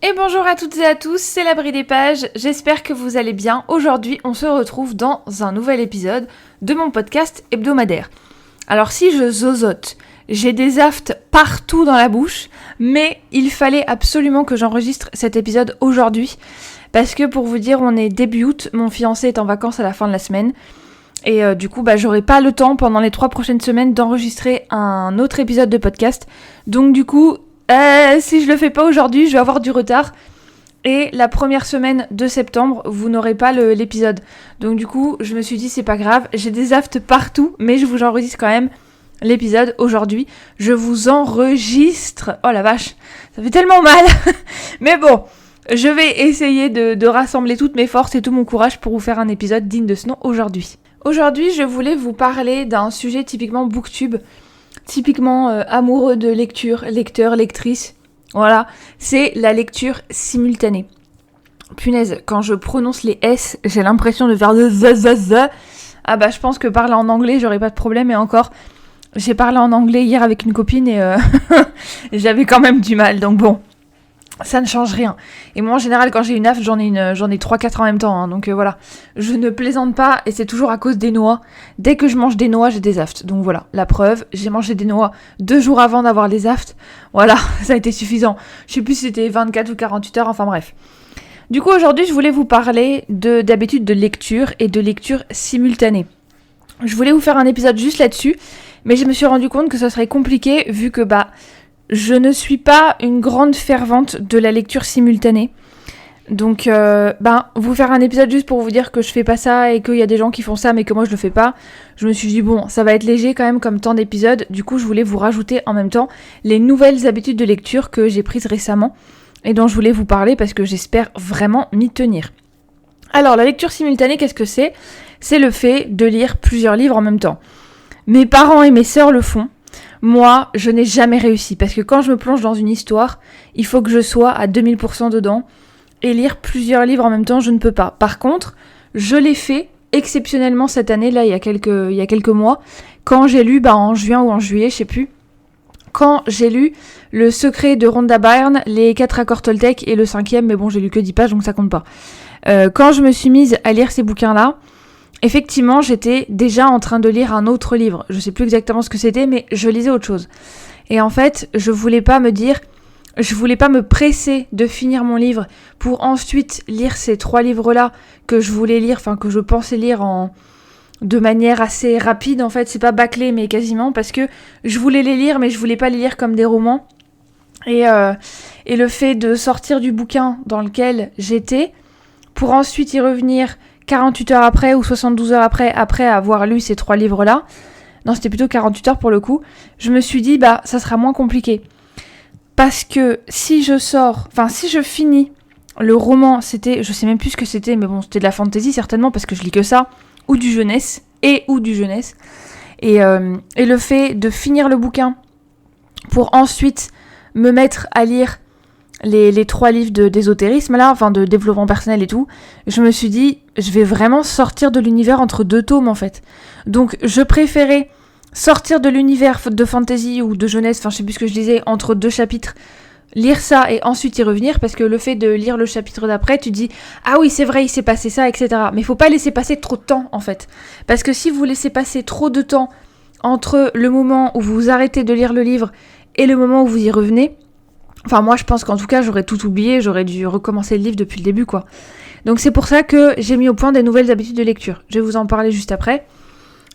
Et bonjour à toutes et à tous, c'est l'Abri des Pages, j'espère que vous allez bien. Aujourd'hui, on se retrouve dans un nouvel épisode de mon podcast hebdomadaire. Alors si je zozote, j'ai des aftes partout dans la bouche, mais il fallait absolument que j'enregistre cet épisode aujourd'hui, parce que pour vous dire, on est début août, mon fiancé est en vacances à la fin de la semaine, et du coup, j'aurai pas le temps pendant les 3 prochaines semaines d'enregistrer un autre épisode de podcast, donc du coup... si je le fais pas aujourd'hui, je vais avoir du retard. Et la première semaine de septembre, vous n'aurez pas l'épisode. Donc du coup, je me suis dit, c'est pas grave. J'ai des aftes partout, mais je vous enregistre quand même l'épisode aujourd'hui. Je vous enregistre. Oh la vache, ça fait tellement mal. Mais bon, je vais essayer de rassembler toutes mes forces et tout mon courage pour vous faire un épisode digne de ce nom aujourd'hui. Aujourd'hui, je voulais vous parler d'un sujet typiquement booktube. Typiquement amoureux de lecture, lecteur, lectrice, voilà, c'est la lecture simultanée. Punaise, quand je prononce les S, j'ai l'impression de faire the. Ah bah je pense que parler en anglais, j'aurais pas de problème, et encore, j'ai parlé en anglais hier avec une copine et j'avais quand même du mal, donc bon. Ça ne change rien. Et moi, en général, quand j'ai une afte, j'en ai 3-4 en même temps. Hein, donc voilà. Je ne plaisante pas et c'est toujours à cause des noix. Dès que je mange des noix, j'ai des aftes. Donc voilà, la preuve. J'ai mangé des noix 2 jours avant d'avoir les aftes. Voilà, ça a été suffisant. Je sais plus si c'était 24 ou 48 heures, enfin bref. Du coup, aujourd'hui, je voulais vous parler d'habitude de lecture et de lecture simultanée. Je voulais vous faire un épisode juste là-dessus, mais je me suis rendu compte que ça serait compliqué vu que je ne suis pas une grande fervente de la lecture simultanée. Donc, vous faire un épisode juste pour vous dire que je fais pas ça et qu'il y a des gens qui font ça mais que moi je le fais pas. Je me suis dit, bon, ça va être léger quand même comme temps d'épisode. Du coup, je voulais vous rajouter en même temps les nouvelles habitudes de lecture que j'ai prises récemment et dont je voulais vous parler parce que j'espère vraiment m'y tenir. Alors, la lecture simultanée, qu'est-ce que c'est ? C'est le fait de lire plusieurs livres en même temps. Mes parents et mes sœurs le font. Moi, je n'ai jamais réussi, parce que quand je me plonge dans une histoire, il faut que je sois à 2000% dedans, et lire plusieurs livres en même temps, je ne peux pas. Par contre, je l'ai fait exceptionnellement cette année, là, il y a quelques mois, quand j'ai lu, en juin ou en juillet, je sais plus, quand j'ai lu Le secret de Rhonda Byrne, les 4 accords Toltec et le 5e, mais bon, j'ai lu que 10 pages, donc ça compte pas. Quand je me suis mise à lire ces bouquins-là, effectivement, j'étais déjà en train de lire un autre livre. Je sais plus exactement ce que c'était, mais je lisais autre chose. Et en fait, je voulais pas me presser de finir mon livre pour ensuite lire ces 3 livres-là que je voulais lire, que je pensais lire de manière assez rapide. En fait, c'est pas bâclé, mais quasiment, parce que je voulais les lire, mais je voulais pas les lire comme des romans. Et le fait de sortir du bouquin dans lequel j'étais, pour ensuite y revenir 48 heures après ou 72 heures après avoir lu ces 3 livres-là, non, c'était plutôt 48 heures pour le coup, je me suis dit, ça sera moins compliqué. Parce que si je finis le roman, je sais même plus ce que c'était, mais bon, c'était de la fantasy certainement, parce que je lis que ça, ou du jeunesse. Et le fait de finir le bouquin pour ensuite me mettre à lire les 3 livres d'ésotérisme là, de développement personnel et tout, je me suis dit, je vais vraiment sortir de l'univers entre 2 tomes en fait. Donc je préférais sortir de l'univers de fantasy ou de jeunesse, je sais plus ce que je disais, entre 2 chapitres, lire ça et ensuite y revenir, parce que le fait de lire le chapitre d'après, tu dis, ah oui c'est vrai, il s'est passé ça, etc. Mais il faut pas laisser passer trop de temps en fait. Parce que si vous laissez passer trop de temps entre le moment où vous arrêtez de lire le livre et le moment où vous y revenez, moi, je pense qu'en tout cas, j'aurais tout oublié, j'aurais dû recommencer le livre depuis le début, quoi. Donc c'est pour ça que j'ai mis au point des nouvelles habitudes de lecture. Je vais vous en parler juste après.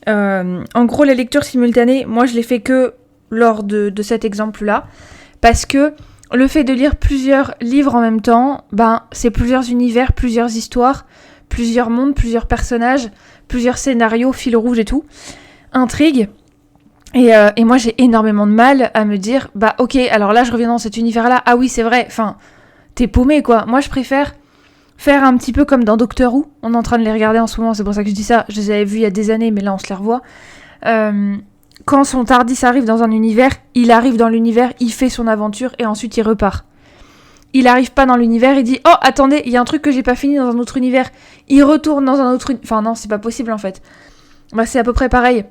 En gros, la lecture simultanée, moi, je l'ai fait que lors de cet exemple-là, parce que le fait de lire plusieurs livres en même temps, c'est plusieurs univers, plusieurs histoires, plusieurs mondes, plusieurs personnages, plusieurs scénarios, fil rouge et tout, intrigue. Et moi, j'ai énormément de mal à me dire, ok, alors là, je reviens dans cet univers-là. Ah oui, c'est vrai, t'es paumé, quoi. Moi, je préfère faire un petit peu comme dans Doctor Who. On est en train de les regarder en ce moment, c'est pour ça que je dis ça. Je les avais vus il y a des années, mais là, on se les revoit. Quand son TARDIS arrive dans un univers, il arrive dans l'univers, il fait son aventure, et ensuite, il repart. Il arrive pas dans l'univers, il dit, oh, attendez, il y a un truc que j'ai pas fini dans un autre univers. Il retourne dans un autre... non, c'est pas possible, en fait. C'est à peu près pareil.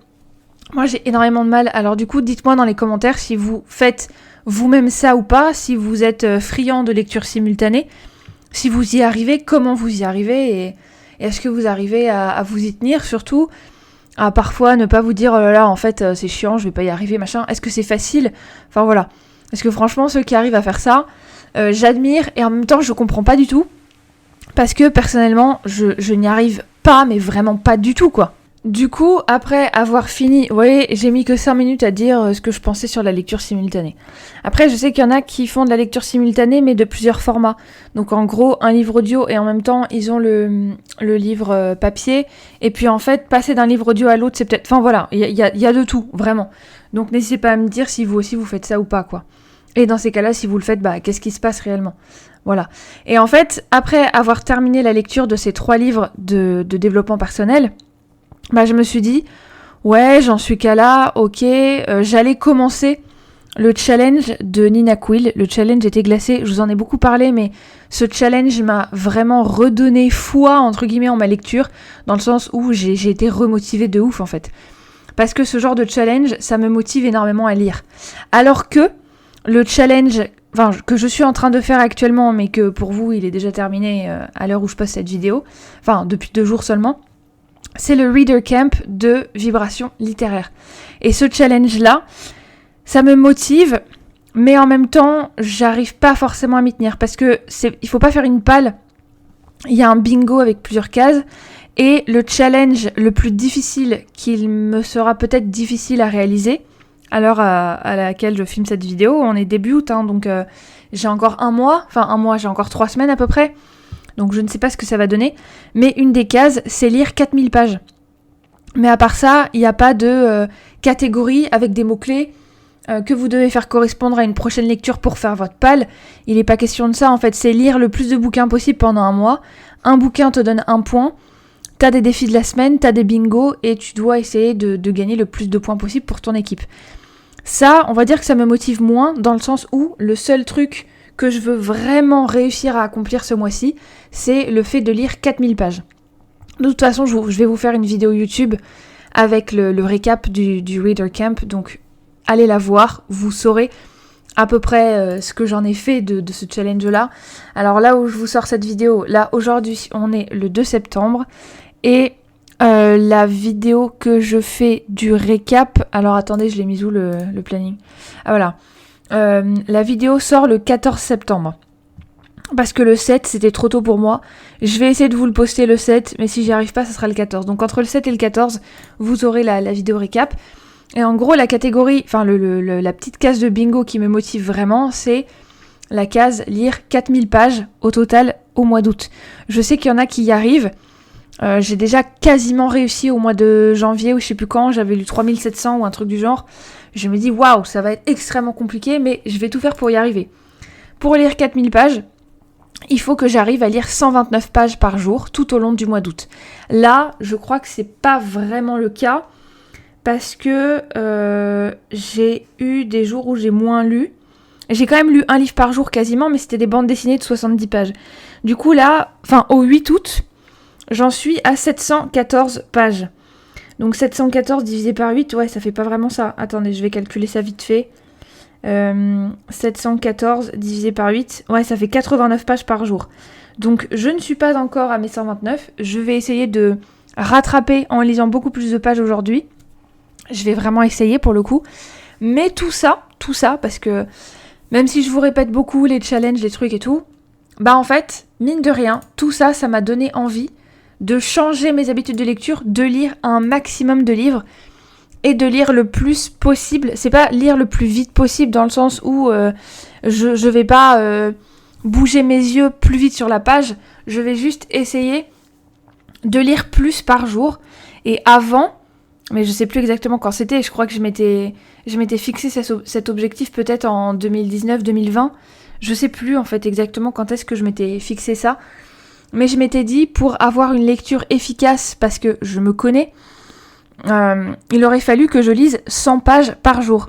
Moi, j'ai énormément de mal. Alors du coup, dites-moi dans les commentaires si vous faites vous-même ça ou pas, si vous êtes friand de lecture simultanée, si vous y arrivez, comment vous y arrivez et est-ce que vous arrivez à vous y tenir, surtout à parfois ne pas vous dire oh là là, en fait, c'est chiant, je vais pas y arriver, machin. Est-ce que c'est facile ? Enfin voilà. Parce que franchement, ceux qui arrivent à faire ça, j'admire et en même temps, je comprends pas du tout. Parce que personnellement, je n'y arrive pas, mais vraiment pas du tout, quoi. Du coup, après avoir fini, vous voyez, j'ai mis que 5 minutes à dire ce que je pensais sur la lecture simultanée. Après, je sais qu'il y en a qui font de la lecture simultanée, mais de plusieurs formats. Donc en gros, un livre audio et en même temps, ils ont le livre papier. Et puis en fait, passer d'un livre audio à l'autre, c'est peut-être... Enfin voilà, il y a de tout, vraiment. Donc n'hésitez pas à me dire si vous aussi vous faites ça ou pas, quoi. Et dans ces cas-là, si vous le faites, qu'est-ce qui se passe réellement ? Voilà. Et en fait, après avoir terminé la lecture de ces 3 livres de développement personnel, je me suis dit, ouais, j'en suis qu'à là, ok, j'allais commencer le challenge de Nina Quill. Le challenge était glacé, je vous en ai beaucoup parlé, mais ce challenge m'a vraiment redonné foi, entre guillemets, en ma lecture, dans le sens où j'ai été remotivée de ouf, en fait. Parce que ce genre de challenge, ça me motive énormément à lire. Alors que le challenge... que je suis en train de faire actuellement, mais que pour vous, il est déjà terminé à l'heure où je poste cette vidéo, depuis 2 jours seulement, c'est le Reader Camp de Vibration littéraire. Et ce challenge-là, ça me motive, mais en même temps, j'arrive pas forcément à m'y tenir, parce que il faut pas faire une palle, il y a un bingo avec plusieurs cases, et le challenge le plus difficile, qu'il me sera peut-être difficile à réaliser, à l'heure à laquelle je filme cette vidéo, on est début août, donc j'ai encore j'ai encore 3 semaines à peu près, donc je ne sais pas ce que ça va donner, mais une des cases, c'est lire 4000 pages. Mais à part ça, il n'y a pas de catégorie avec des mots-clés que vous devez faire correspondre à une prochaine lecture pour faire votre palle. Il n'est pas question de ça, en fait, c'est lire le plus de bouquins possible pendant un mois. Un bouquin te donne 1 point, t'as des défis de la semaine, t'as des bingos, et tu dois essayer de gagner le plus de points possible pour ton équipe. Ça, on va dire que ça me motive moins, dans le sens où le seul truc que je veux vraiment réussir à accomplir ce mois-ci, c'est le fait de lire 4000 pages. De toute façon, je vais vous faire une vidéo YouTube avec le récap du Reader Camp, donc allez la voir, vous saurez à peu près ce que j'en ai fait de ce challenge-là. Alors là où je vous sors cette vidéo, là aujourd'hui, on est le 2 septembre, et la vidéo que je fais du récap, alors attendez, je l'ai mis où le planning ? Ah voilà. La vidéo sort le 14 septembre. Parce que le 7, c'était trop tôt pour moi. Je vais essayer de vous le poster le 7, mais si j'y arrive pas, ça sera le 14. Donc entre le 7 et le 14, vous aurez la vidéo récap. Et en gros, la catégorie, la petite case de bingo qui me motive vraiment, c'est la case lire 4000 pages au total au mois d'août. Je sais qu'il y en a qui y arrivent. J'ai déjà quasiment réussi au mois de janvier ou je sais plus quand, j'avais lu 3700 ou un truc du genre. Je me dis waouh, ça va être extrêmement compliqué, mais je vais tout faire pour y arriver. Pour lire 4000 pages, il faut que j'arrive à lire 129 pages par jour tout au long du mois d'août. Là, je crois que c'est pas vraiment le cas parce que j'ai eu des jours où j'ai moins lu. J'ai quand même lu 1 livre par jour quasiment, mais c'était des bandes dessinées de 70 pages. Du coup là, au 8 août, j'en suis à 714 pages. Donc 714 divisé par 8, ouais, ça fait pas vraiment ça. Attendez, je vais calculer ça vite fait. 714 divisé par 8, ouais, ça fait 89 pages par jour. Donc je ne suis pas encore à mes 129. Je vais essayer de rattraper en lisant beaucoup plus de pages aujourd'hui. Je vais vraiment essayer pour le coup. Mais tout ça, parce que même si je vous répète beaucoup les challenges, les trucs et tout, en fait, mine de rien, tout ça, ça m'a donné envie de changer mes habitudes de lecture, de lire un maximum de livres et de lire le plus possible. C'est pas lire le plus vite possible dans le sens où je vais pas bouger mes yeux plus vite sur la page, je vais juste essayer de lire plus par jour. Et avant, mais je sais plus exactement quand c'était, je crois que je m'étais fixé cet objectif peut-être en 2019-2020, je sais plus en fait exactement quand est-ce que je m'étais fixé ça. Mais je m'étais dit, pour avoir une lecture efficace, parce que je me connais, il aurait fallu que je lise 100 pages par jour.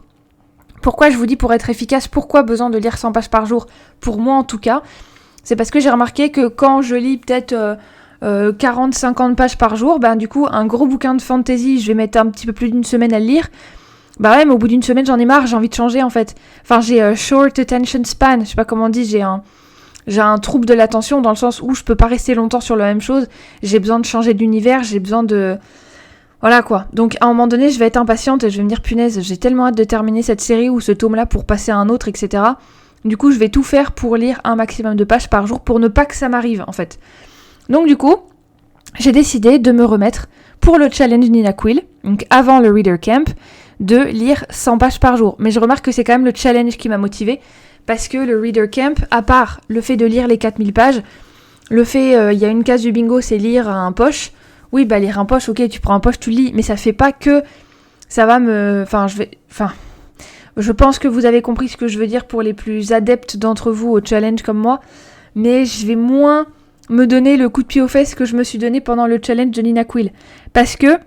Pourquoi je vous dis pour être efficace, pourquoi besoin de lire 100 pages par jour ? Pour moi en tout cas, c'est parce que j'ai remarqué que quand je lis peut-être 40-50 pages par jour, ben du coup un gros bouquin de fantasy, je vais mettre un petit peu plus d'une semaine à le lire. Bah ouais, mais au bout d'une semaine j'en ai marre, j'ai envie de changer en fait. Enfin j'ai short attention span, je sais pas comment on dit, j'ai un trouble de l'attention dans le sens où je peux pas rester longtemps sur la même chose, j'ai besoin de changer d'univers, j'ai besoin de... Voilà quoi. Donc à un moment donné je vais être impatiente et je vais me dire punaise, j'ai tellement hâte de terminer cette série ou ce tome là pour passer à un autre, etc. Du coup je vais tout faire pour lire un maximum de pages par jour pour ne pas que ça m'arrive en fait. Donc du coup, j'ai décidé de me remettre pour le challenge Nina Quill, donc avant le Reader Camp, de lire 100 pages par jour. Mais je remarque que c'est quand même le challenge qui m'a motivée, parce que le Reader Camp, à part le fait de lire les 4000 pages, le fait, il y a une case du bingo, c'est lire un poche. Oui, bah lire un poche, ok, tu prends un poche, tu le lis, mais ça fait pas que ça va me... je pense que vous avez compris ce que je veux dire pour les plus adeptes d'entre vous au challenge comme moi, mais je vais moins me donner le coup de pied aux fesses que je me suis donné pendant le challenge de Nina Quill. Parce que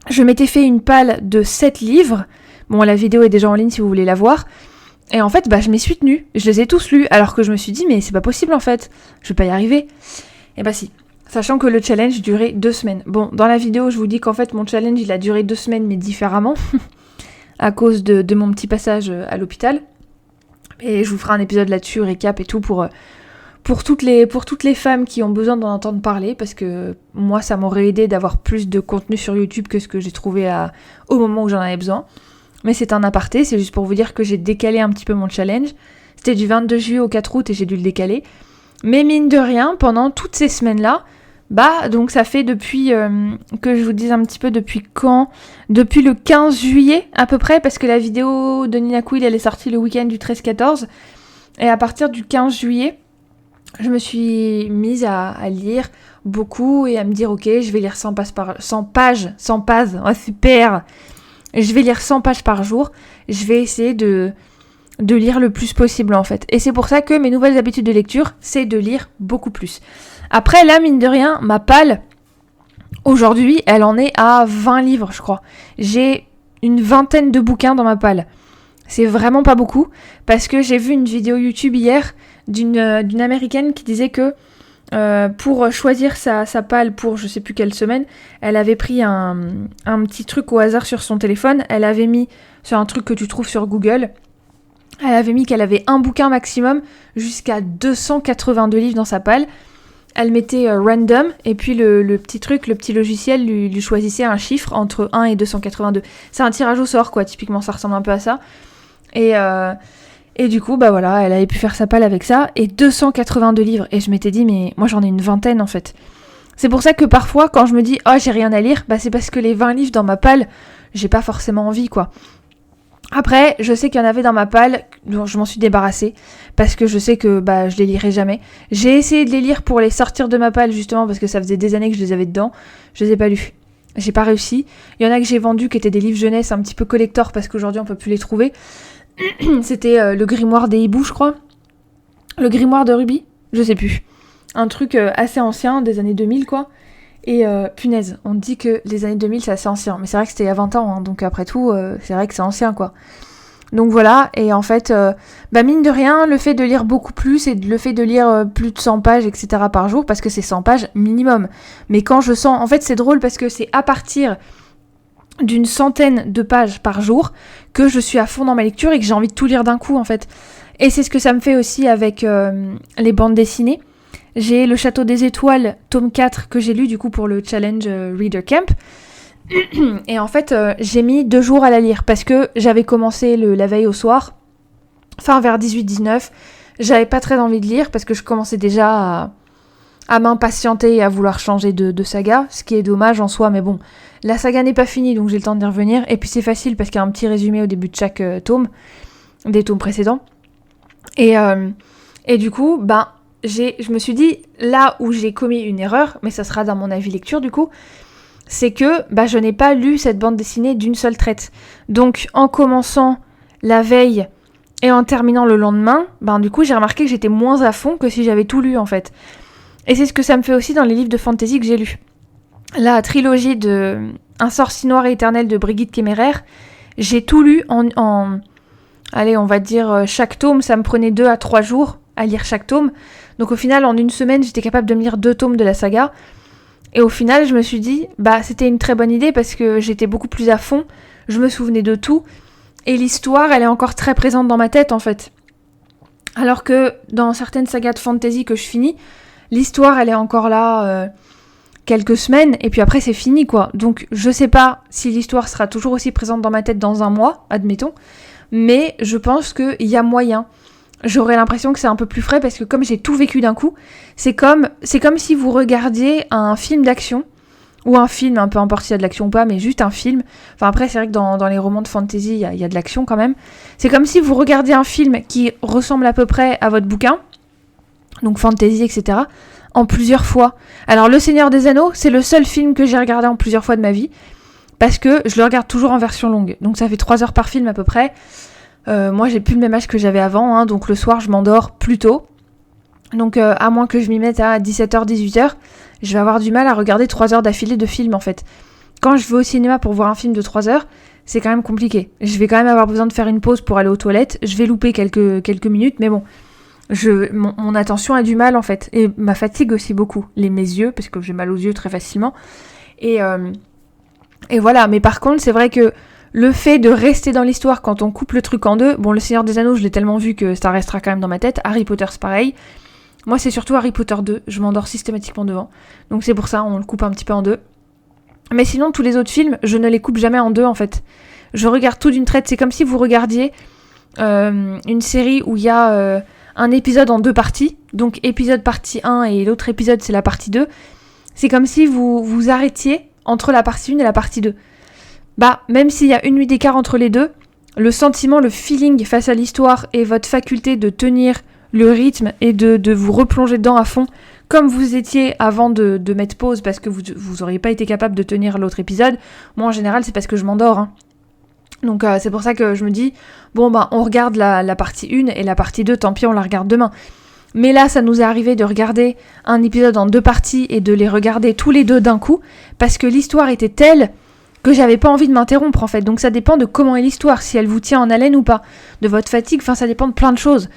je m'étais fait une palle de 7 livres. Bon, la vidéo est déjà en ligne si vous voulez la voir. Et en fait, je m'y suis tenue. Je les ai tous lus. Alors que je me suis dit, mais c'est pas possible en fait. Je vais pas y arriver. Et si. Sachant que le challenge durait 2 semaines. Bon, dans la vidéo, je vous dis qu'en fait, mon challenge, il a duré 2 semaines, mais différemment. À cause de mon petit passage à l'hôpital. Et je vous ferai un épisode là-dessus, récap et tout, pour toutes les femmes qui ont besoin d'en entendre parler, parce que moi, ça m'aurait aidé d'avoir plus de contenu sur YouTube que ce que j'ai trouvé au moment où j'en avais besoin. Mais c'est un aparté, c'est juste pour vous dire que j'ai décalé un petit peu mon challenge. C'était du 22 juillet au 4 août et j'ai dû le décaler. Mais mine de rien, pendant toutes ces semaines-là, donc ça fait depuis, que je vous dise un petit peu depuis quand, depuis le 15 juillet à peu près, parce que la vidéo de Nina Quill, elle est sortie le week-end du 13-14. Et à partir du 15 juillet, je me suis mise à lire beaucoup et à me dire ok, je vais lire 100 pages, oh super. Je vais lire 100 pages par jour, je vais essayer de lire le plus possible en fait. Et c'est pour ça que mes nouvelles habitudes de lecture, c'est de lire beaucoup plus. Après là, mine de rien, ma palle, aujourd'hui, elle en est à 20 livres je crois. J'ai une vingtaine de bouquins dans ma palle. C'est vraiment pas beaucoup, parce que j'ai vu une vidéo YouTube hier d'une américaine qui disait que pour choisir sa palle pour je sais plus quelle semaine, elle avait pris un petit truc au hasard sur son téléphone, elle avait mis sur un truc que tu trouves sur Google, elle avait mis qu'elle avait un bouquin maximum jusqu'à 282 livres dans sa palle. Elle mettait random, et puis le petit truc, le petit logiciel lui choisissait un chiffre entre 1 et 282. C'est un tirage au sort quoi, typiquement ça ressemble un peu à ça. Et du coup, voilà, elle avait pu faire sa palle avec ça, et 282 livres. Et je m'étais dit, mais moi j'en ai une vingtaine en fait. C'est pour ça que parfois, quand je me dis, oh j'ai rien à lire, c'est parce que les 20 livres dans ma palle, j'ai pas forcément envie quoi. Après, je sais qu'il y en avait dans ma palle, dont je m'en suis débarrassée, parce que je sais que je les lirai jamais. J'ai essayé de les lire pour les sortir de ma palle, justement, parce que ça faisait des années que je les avais dedans. Je les ai pas lus. J'ai pas réussi. Il y en a que j'ai vendus, qui étaient des livres jeunesse un petit peu collector, parce qu'aujourd'hui on peut plus les trouver. C'était le grimoire des hiboux, je crois. Le grimoire de Ruby, je sais plus. Un truc assez ancien, des années 2000, quoi. Et punaise, on dit que les années 2000, c'est assez ancien. Mais c'est vrai que c'était il y a 20 ans, hein, donc après tout, c'est vrai que c'est ancien, quoi. Donc voilà, et en fait, mine de rien, le fait de lire beaucoup plus et le fait de lire plus de 100 pages, etc. par jour, parce que c'est 100 pages minimum. Mais quand je sens... En fait, c'est drôle parce que c'est à partir d'une centaine de pages par jour que je suis à fond dans ma lecture et que j'ai envie de tout lire d'un coup, en fait. Et c'est ce que ça me fait aussi avec les bandes dessinées. J'ai Le Château des Étoiles, tome 4, que j'ai lu du coup pour le challenge Reader Camp. Et en fait, j'ai mis 2 jours à la lire parce que j'avais commencé la veille au soir, vers 18-19. J'avais pas très envie de lire parce que je commençais déjà à m'impatienter et à vouloir changer de saga, ce qui est dommage en soi, mais bon, la saga n'est pas finie donc j'ai le temps d'y revenir. Et puis c'est facile parce qu'il y a un petit résumé au début de chaque tome, des tomes précédents. Et du coup, je me suis dit, là où j'ai commis une erreur, mais ça sera dans mon avis lecture du coup, c'est que je n'ai pas lu cette bande dessinée d'une seule traite. Donc en commençant la veille et en terminant le lendemain, du coup j'ai remarqué que j'étais moins à fond que si j'avais tout lu en fait. Et c'est ce que ça me fait aussi dans les livres de fantasy que j'ai lus. La trilogie de Un sorcier noir et éternel de Brigitte Kéméraire, j'ai tout lu en allez, on va dire chaque tome, ça me prenait 2 à 3 jours à lire chaque tome. Donc au final, en une semaine, j'étais capable de me lire 2 tomes de la saga. Et au final, je me suis dit, c'était une très bonne idée parce que j'étais beaucoup plus à fond, je me souvenais de tout, et l'histoire, elle est encore très présente dans ma tête, en fait. Alors que dans certaines sagas de fantasy que je finis, l'histoire, elle est encore là quelques semaines, et puis après, c'est fini, quoi. Donc, je sais pas si l'histoire sera toujours aussi présente dans ma tête dans un mois, admettons, mais je pense qu'il y a moyen. J'aurais l'impression que c'est un peu plus frais parce que comme j'ai tout vécu d'un coup, c'est comme si vous regardiez un film d'action, ou un film, peu importe s'il y a de l'action ou pas, mais juste un film. Enfin après, c'est vrai que dans les romans de fantasy, il y a de l'action quand même. C'est comme si vous regardiez un film qui ressemble à peu près à votre bouquin, donc fantasy, etc., en plusieurs fois. Alors Le Seigneur des Anneaux, c'est le seul film que j'ai regardé en plusieurs fois de ma vie, parce que je le regarde toujours en version longue. Donc ça fait 3 heures par film à peu près. Moi, j'ai plus le même âge que j'avais avant, donc le soir, je m'endors plus tôt. Donc, à moins que je m'y mette à 17h, 18h, je vais avoir du mal à regarder 3 heures d'affilée de film, en fait. Quand je vais au cinéma pour voir un film de 3 heures, c'est quand même compliqué. Je vais quand même avoir besoin de faire une pause pour aller aux toilettes. Je vais louper quelques minutes, mais bon, mon attention a du mal, en fait. Et ma fatigue aussi beaucoup. Mes yeux, parce que j'ai mal aux yeux très facilement. Et voilà, mais par contre, c'est vrai que le fait de rester dans l'histoire quand on coupe le truc en deux, bon, Le Seigneur des Anneaux, je l'ai tellement vu que ça restera quand même dans ma tête. Harry Potter, c'est pareil. Moi, c'est surtout Harry Potter 2, je m'endors systématiquement devant. Donc c'est pour ça, on le coupe un petit peu en deux. Mais sinon, tous les autres films, je ne les coupe jamais en deux, en fait. Je regarde tout d'une traite. C'est comme si vous regardiez une série où il y a un épisode en 2 parties. Donc épisode partie 1 et l'autre épisode, c'est la partie 2. C'est comme si vous vous arrêtiez entre la partie 1 et la partie 2. Même s'il y a une nuit d'écart entre les deux, le sentiment, le feeling face à l'histoire et votre faculté de tenir le rythme et de vous replonger dedans à fond, comme vous étiez avant de mettre pause parce que vous auriez pas été capable de tenir l'autre épisode. Moi, en général, c'est parce que je m'endors. Donc, c'est pour ça que je me dis, on regarde la partie 1 et la partie 2, tant pis, on la regarde demain. Mais là, ça nous est arrivé de regarder un épisode en 2 parties et de les regarder tous les deux d'un coup parce que l'histoire était telle que j'avais pas envie de m'interrompre en fait. Donc ça dépend de comment est l'histoire, si elle vous tient en haleine ou pas, de votre fatigue, ça dépend de plein de choses.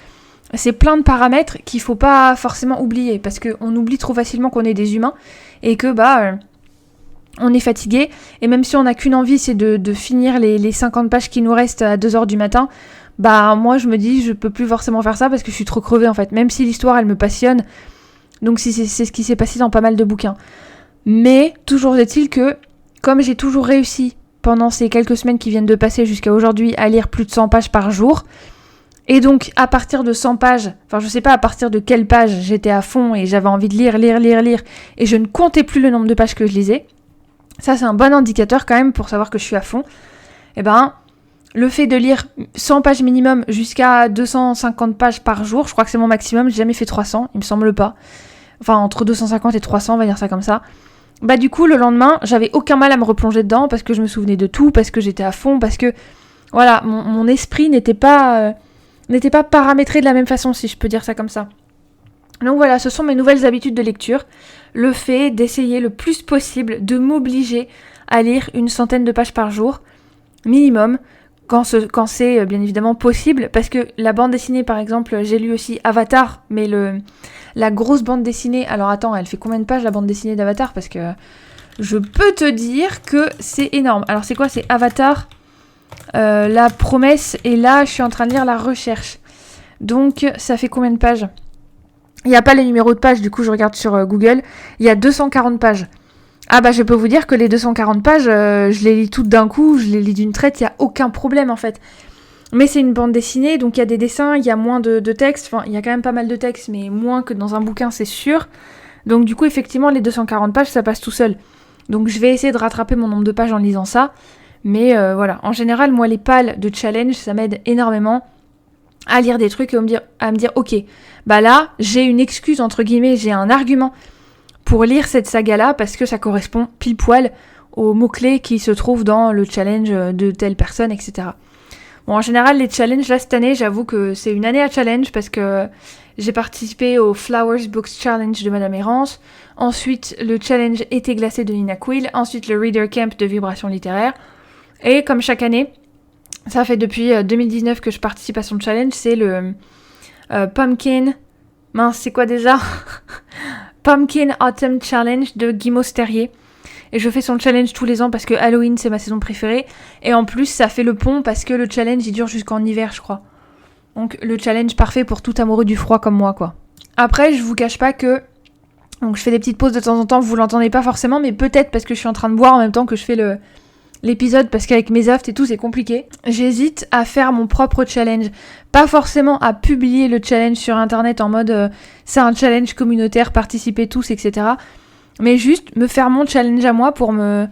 C'est plein de paramètres qu'il faut pas forcément oublier, parce qu'on oublie trop facilement qu'on est des humains, et que on est fatigué, et même si on n'a qu'une envie, c'est de finir les 50 pages qui nous restent à 2h du matin, moi je me dis, je peux plus forcément faire ça parce que je suis trop crevée en fait, même si l'histoire elle me passionne, donc c'est ce qui s'est passé dans pas mal de bouquins. Mais toujours est-il que comme j'ai toujours réussi, pendant ces quelques semaines qui viennent de passer jusqu'à aujourd'hui, à lire plus de 100 pages par jour, et donc à partir de 100 pages, je sais pas à partir de quelle page j'étais à fond et j'avais envie de lire, et je ne comptais plus le nombre de pages que je lisais, ça c'est un bon indicateur quand même pour savoir que je suis à fond, le fait de lire 100 pages minimum jusqu'à 250 pages par jour, je crois que c'est mon maximum, j'ai jamais fait 300, il me semble pas, entre 250 et 300, on va dire ça comme ça. Du coup, le lendemain, j'avais aucun mal à me replonger dedans parce que je me souvenais de tout, parce que j'étais à fond, parce que, voilà, mon esprit n'était pas paramétré de la même façon, si je peux dire ça comme ça. Donc voilà, ce sont mes nouvelles habitudes de lecture. Le fait d'essayer le plus possible de m'obliger à lire 100 de pages par jour, minimum, quand c'est bien évidemment possible, parce que la bande dessinée, par exemple, j'ai lu aussi Avatar, mais la grosse bande dessinée, alors attends, elle fait combien de pages la bande dessinée d'Avatar? Parce que je peux te dire que c'est énorme. Alors c'est quoi? C'est Avatar, La Promesse, et là je suis en train de lire La Recherche. Donc ça fait combien de pages? Il n'y a pas les numéros de pages, du coup je regarde sur Google, il y a 240 pages. Je peux vous dire que les 240 pages, je les lis toutes d'un coup, je les lis d'une traite, il n'y a aucun problème en fait. Mais c'est une bande dessinée, donc il y a des dessins, il y a moins de texte, il y a quand même pas mal de texte, mais moins que dans un bouquin, c'est sûr. Donc du coup, effectivement, les 240 pages, ça passe tout seul. Donc je vais essayer de rattraper mon nombre de pages en lisant ça. Mais voilà, en général, moi, les pales de challenge, ça m'aide énormément à lire des trucs et à me dire, ok, là, j'ai une excuse, entre guillemets, j'ai un argument pour lire cette saga-là, parce que ça correspond pile poil aux mots-clés qui se trouvent dans le challenge de telle personne, etc. Bon, en général, les challenges, là, cette année, j'avoue que c'est une année à challenge, parce que j'ai participé au Flowers Books Challenge de Madame Errance, ensuite le challenge Été glacé de Nina Quill, ensuite le Reader Camp de Vibrations littéraires, et comme chaque année, ça fait depuis 2019 que je participe à son challenge, c'est le Pumpkin Mince, c'est quoi déjà? Pumpkin Autumn Challenge de Guy Mosterier. Et je fais son challenge tous les ans parce que Halloween, c'est ma saison préférée. Et en plus, ça fait le pont parce que le challenge, il dure jusqu'en hiver, je crois. Donc, le challenge parfait pour tout amoureux du froid comme moi, quoi. Après, je vous cache pas que... Donc, je fais des petites pauses de temps en temps, vous l'entendez pas forcément, mais peut-être parce que je suis en train de boire en même temps que je fais l'épisode, parce qu'avec mes aftes et tout, c'est compliqué. J'hésite à faire mon propre challenge. Pas forcément à publier le challenge sur internet en mode c'est un challenge communautaire, participez tous, etc. Mais juste me faire mon challenge à moi pour me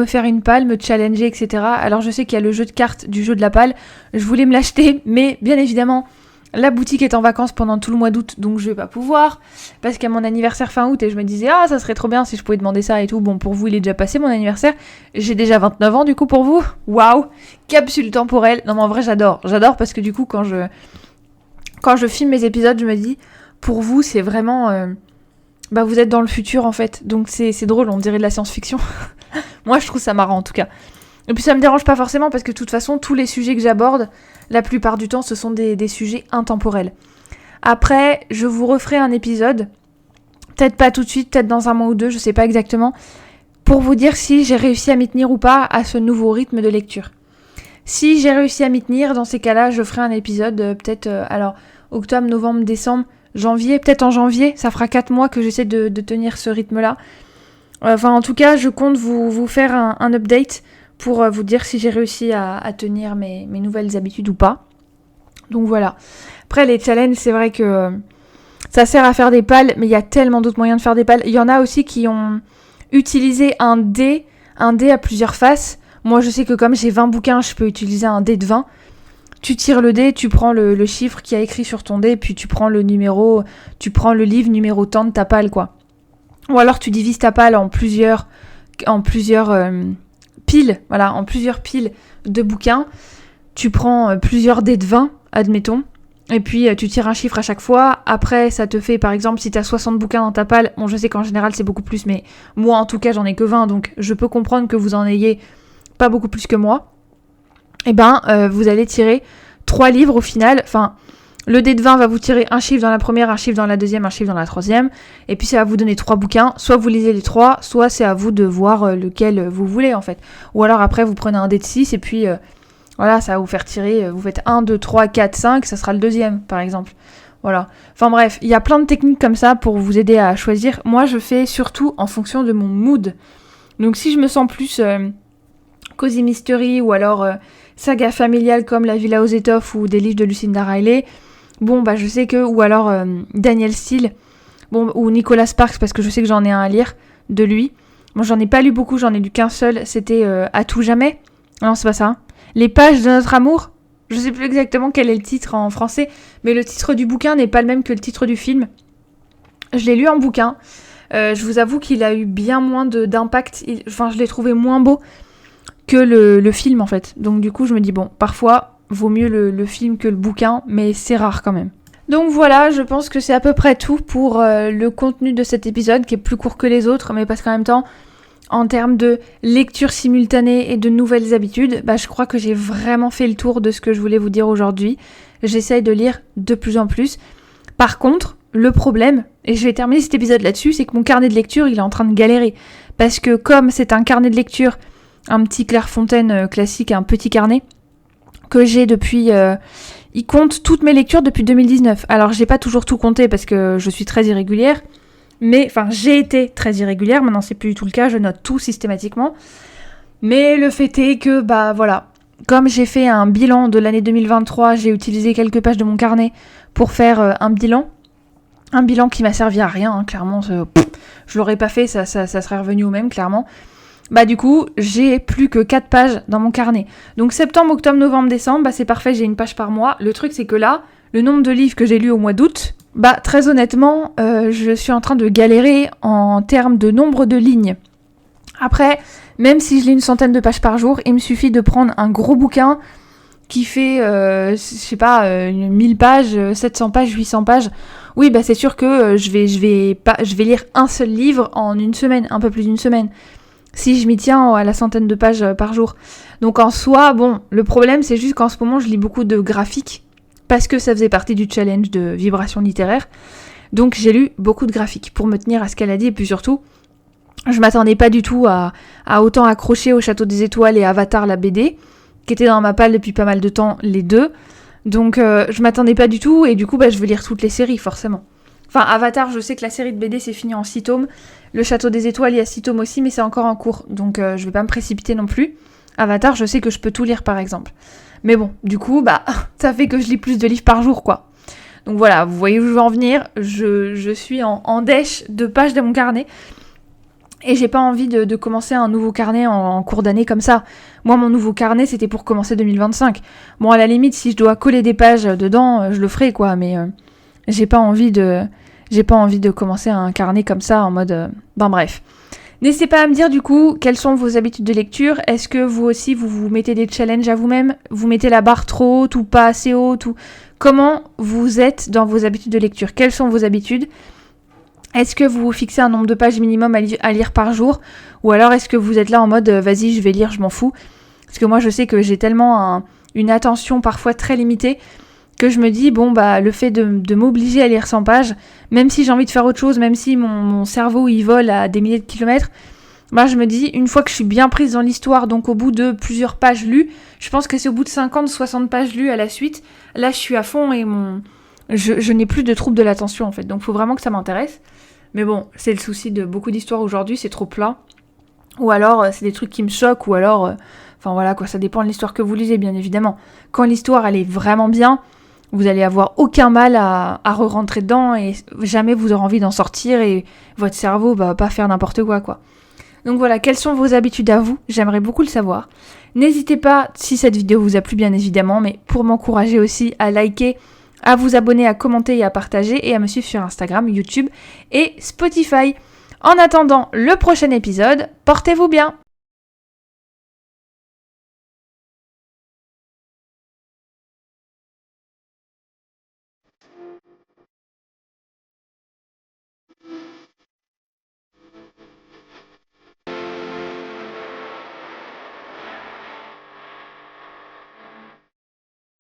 faire une palle, me challenger, etc. Alors je sais qu'il y a le jeu de cartes du jeu de la palle, je voulais me l'acheter, mais bien évidemment, la boutique est en vacances pendant tout le mois d'août, donc je vais pas pouvoir, parce qu'à mon anniversaire fin août, et je me disais, ah ça serait trop bien si je pouvais demander ça et tout. Bon, pour vous, il est déjà passé mon anniversaire, j'ai déjà 29 ans du coup pour vous, waouh, capsule temporelle. Non mais en vrai j'adore parce que du coup quand je filme mes épisodes, je me dis, pour vous c'est vraiment... vous êtes dans le futur en fait, donc c'est drôle, on dirait de la science-fiction. Moi je trouve ça marrant en tout cas. Et puis ça me dérange pas forcément parce que de toute façon tous les sujets que j'aborde, la plupart du temps ce sont des sujets intemporels. Après je vous referai un épisode, peut-être pas tout de suite, peut-être dans un mois ou deux, je sais pas exactement, pour vous dire si j'ai réussi à m'y tenir ou pas à ce nouveau rythme de lecture. Si j'ai réussi à m'y tenir, dans ces cas-là je ferai un épisode peut-être octobre, novembre, décembre, janvier, peut-être en janvier, ça fera 4 mois que j'essaie de tenir ce rythme-là. Enfin, en tout cas, je compte vous faire un update pour vous dire si j'ai réussi à tenir mes nouvelles habitudes ou pas. Donc voilà. Après, les challenges, c'est vrai que ça sert à faire des pales, mais il y a tellement d'autres moyens de faire des pales. Il y en a aussi qui ont utilisé un dé à plusieurs faces. Moi, je sais que comme j'ai 20 bouquins, je peux utiliser un dé de 20. Tu tires le dé, tu prends le chiffre qui a écrit sur ton dé, puis tu prends le livre numéro tant de ta pale, quoi. Ou alors tu divises ta pale en plusieurs piles, voilà, en plusieurs piles de bouquins. Tu prends plusieurs dés de 20, admettons, et puis tu tires un chiffre à chaque fois. Après, ça te fait, par exemple, si tu as 60 bouquins dans ta pale, bon, je sais qu'en général c'est beaucoup plus, mais moi en tout cas j'en ai que 20, donc je peux comprendre que vous en ayez pas beaucoup plus que moi. Et vous allez tirer 3 livres au final. Enfin, le dé de 20 va vous tirer un chiffre dans la première, un chiffre dans la deuxième, un chiffre dans la troisième. Et puis ça va vous donner 3 bouquins. Soit vous lisez les 3, soit c'est à vous de voir lequel vous voulez en fait. Ou alors après vous prenez un dé de 6 et puis voilà, ça va vous faire tirer. Vous faites 1, 2, 3, 4, 5, ça sera le deuxième par exemple. Voilà. Enfin bref, il y a plein de techniques comme ça pour vous aider à choisir. Moi je fais surtout en fonction de mon mood. Donc si je me sens plus cozy mystery ou alors saga familiale comme La Villa aux étoffes ou des livres de Lucinda Riley, bon je sais que, ou alors Daniel Steele, ou Nicholas Sparks parce que je sais que j'en ai un à lire de lui. Moi j'en ai pas lu beaucoup, j'en ai lu qu'un seul, c'était À tout jamais. Non, c'est pas ça. Les pages de notre amour. Je sais plus exactement quel est le titre en français, mais le titre du bouquin n'est pas le même que le titre du film. Je l'ai lu en bouquin. Je vous avoue qu'il a eu bien moins d'impact. Je l'ai trouvé moins beau que le film en fait. Donc du coup je me dis parfois vaut mieux le film que le bouquin, mais c'est rare quand même. Donc voilà, je pense que c'est à peu près tout pour le contenu de cet épisode qui est plus court que les autres, mais parce qu'en même temps, en termes de lecture simultanée et de nouvelles habitudes, je crois que j'ai vraiment fait le tour de ce que je voulais vous dire aujourd'hui. J'essaye de lire de plus en plus. Par contre, le problème, et je vais terminer cet épisode là-dessus, c'est que mon carnet de lecture, il est en train de galérer. Parce que comme c'est un carnet de lecture, un petit Clairefontaine classique, un petit carnet que j'ai depuis... il compte toutes mes lectures depuis 2019. Alors j'ai pas toujours tout compté parce que je suis très irrégulière, mais j'ai été très irrégulière, maintenant c'est plus du tout le cas, je note tout systématiquement. Mais le fait est que voilà, comme j'ai fait un bilan de l'année 2023, j'ai utilisé quelques pages de mon carnet pour faire un bilan qui m'a servi à rien, hein, clairement, je l'aurais pas fait, ça serait revenu au même, clairement. Du coup, j'ai plus que 4 pages dans mon carnet. Donc septembre, octobre, novembre, décembre, c'est parfait, j'ai une page par mois. Le truc, c'est que là, le nombre de livres que j'ai lus au mois d'août, très honnêtement, je suis en train de galérer en termes de nombre de lignes. Après, même si je lis une centaine de pages par jour, il me suffit de prendre un gros bouquin qui fait, 1000 pages, 700 pages, 800 pages. Oui, c'est sûr que je vais lire un seul livre en une semaine, un peu plus d'une semaine. Si je m'y tiens à la centaine de pages par jour. Donc en soi, le problème c'est juste qu'en ce moment je lis beaucoup de graphiques parce que ça faisait partie du challenge de vibration littéraire. Donc j'ai lu beaucoup de graphiques pour me tenir à ce qu'elle a dit, et puis surtout, je m'attendais pas du tout à autant accrocher au Château des Étoiles et Avatar la BD, qui était dans ma palle depuis pas mal de temps, les deux. Donc je m'attendais pas du tout, et du coup je veux lire toutes les séries forcément. Enfin Avatar, je sais que la série de BD c'est fini en 6 tomes, le Château des Étoiles il y a 6 tomes aussi, mais c'est encore en cours, donc je vais pas me précipiter non plus. Avatar, je sais que je peux tout lire par exemple. Mais bon, du coup, ça fait que je lis plus de livres par jour, quoi. Donc voilà, vous voyez où je veux en venir. Je suis en dèche de pages de mon carnet. Et j'ai pas envie de commencer un nouveau carnet en cours d'année comme ça. Moi, mon nouveau carnet, c'était pour commencer 2025. Bon, à la limite, si je dois coller des pages dedans, je le ferai, quoi. Mais j'ai pas envie de commencer un carnet comme ça en mode... bref. N'hésitez pas à me dire du coup quelles sont vos habitudes de lecture. Est-ce que vous aussi vous mettez des challenges à vous-même? Vous mettez la barre trop haute ou pas assez haute ou... Comment vous êtes dans vos habitudes de lecture? Quelles sont vos habitudes? Est-ce que vous vous fixez un nombre de pages minimum à lire par jour? Ou alors est-ce que vous êtes là en mode vas-y je vais lire, je m'en fous? Parce que moi je sais que j'ai tellement une attention parfois très limitée que je me dis, le fait de m'obliger à lire 100 pages, même si j'ai envie de faire autre chose, même si mon cerveau il vole à des milliers de kilomètres, je me dis, une fois que je suis bien prise dans l'histoire, donc au bout de plusieurs pages lues, je pense que c'est au bout de 50-60 pages lues à la suite, là je suis à fond et je n'ai plus de trouble de l'attention en fait, donc il faut vraiment que ça m'intéresse. Mais bon, c'est le souci de beaucoup d'histoires aujourd'hui, c'est trop plat. Ou alors c'est des trucs qui me choquent, ou alors... ça dépend de l'histoire que vous lisez bien évidemment. Quand l'histoire elle est vraiment bien, vous allez avoir aucun mal à re-rentrer dedans et jamais vous aurez envie d'en sortir et votre cerveau va pas faire n'importe quoi. Donc voilà, quelles sont vos habitudes à vous? J'aimerais beaucoup le savoir. N'hésitez pas, si cette vidéo vous a plu bien évidemment, mais pour m'encourager aussi à liker, à vous abonner, à commenter et à partager et à me suivre sur Instagram, YouTube et Spotify. En attendant le prochain épisode, portez-vous bien!